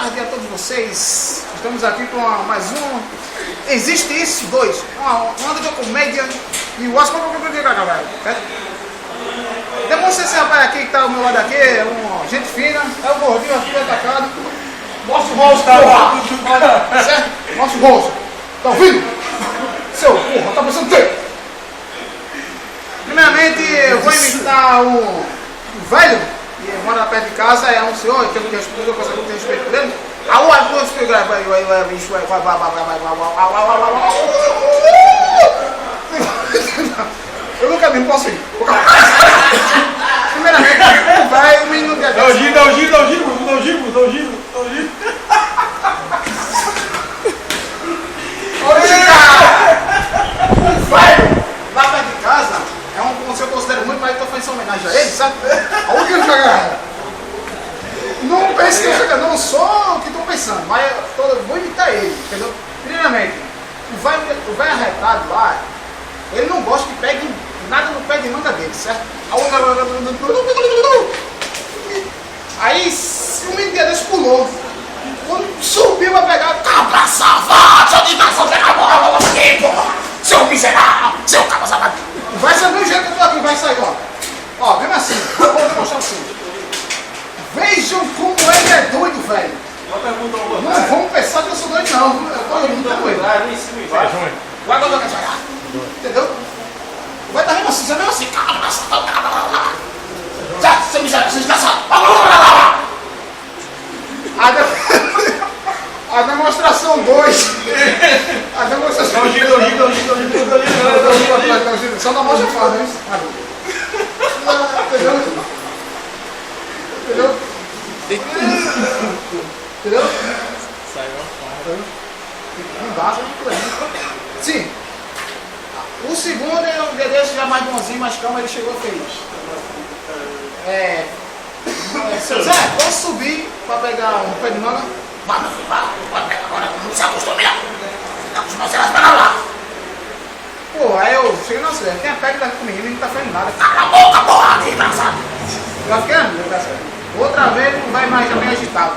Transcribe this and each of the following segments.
tarde a todos vocês. Estamos aqui com mais um Existe Isso 2, uma onda de comédia e o Oscar. Demonstra esse rapaz aqui que está ao meu lado aqui, é uma gente fina, é o gordinho aqui atacado. Mostra o rosto, porra! Certo? Mostra o rosto. Tá ouvindo? Seu porra, tá pensando o quê? Primeiramente, eu vou imitar o velho, que mora perto de casa, é um senhor, que eu tenho respeito por ele. Eu nunca vi, não posso ir. Primeiramente, vai o menino de Dá o giro. O velho, lá perto de casa, é um que eu considero muito, mas eu tô fazendo homenagem a ele, sabe? Aonde que ele chega? Não pense que eu chego, não sou o que estou pensando, mas eu vou imitar ele, entendeu? Primeiramente, o velho arretado lá, ele não gosta que pegue nada no pé de manga dele, certo? Aí, o menino desse pulou. Quando subiu pra pegar, cabra safado, seu desgraçado, pega a bola aqui, porra! Seu miserável, seu cabra safado! Vai saber o jeito que eu tô aqui, vai sair, ó. Ó, mesmo assim, eu vou mostrar assim. Vejam como ele é doido, velho. Não vamos pensar que eu sou doido, não. Eu tô imitando ele. Vai quando eu quero chegar. Entendeu? Vai estar mesmo assim, você mesmo assim. Cabra safado, seu miserável, seu desgraçado! A demonstração 2. A demonstração 2. Só na mão já faz, né? Entendeu? Entendeu? Saiu. Não dá, sim. O segundo é um desse já mais bonzinho, mais calmo, ele chegou feliz. Seu Zé, posso subir para pegar um pé de manga? Vai, meu filho, vai pegar agora, não se acostume não. Se acostuma, você vai esperar lá. Pô, aí eu cheguei, nossa, velho, tem a pega daqui comigo e não tá fazendo nada. Cala a boca, porra, desgraçado. Já fiquei amigo, desgraçado. Outra vez não vai mais também agitado.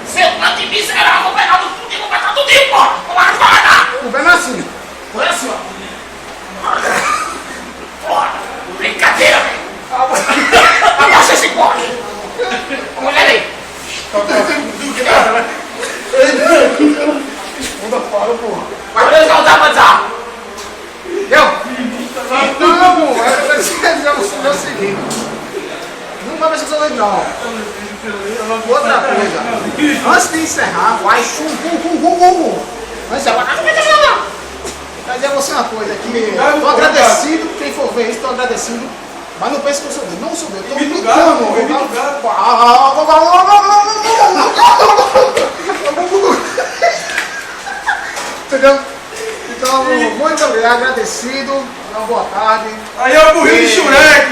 Seu plano de miserável, vou pegar tudinho, porra. O bem é assim. Foi assim, ó. Porra, brincadeira, velho. Abaixa esse porra. Mulher aí. Muda fora, porra. Vai soltar, Manzá. Eu? Então, eu preciso dizer o seguinte. Não vai ver se eu sou doido, não. Outra coisa. Antes de encerrar, vai Vai dizer a você uma coisa aqui. Estou agradecido, quem for ver isso, estou agradecido. Mas não pense que eu sou doido. Não sou doido. Estou imitando. Entendeu? Então, muito obrigado, agradecido. Uma boa tarde. Aí é o burrinho de Shurek.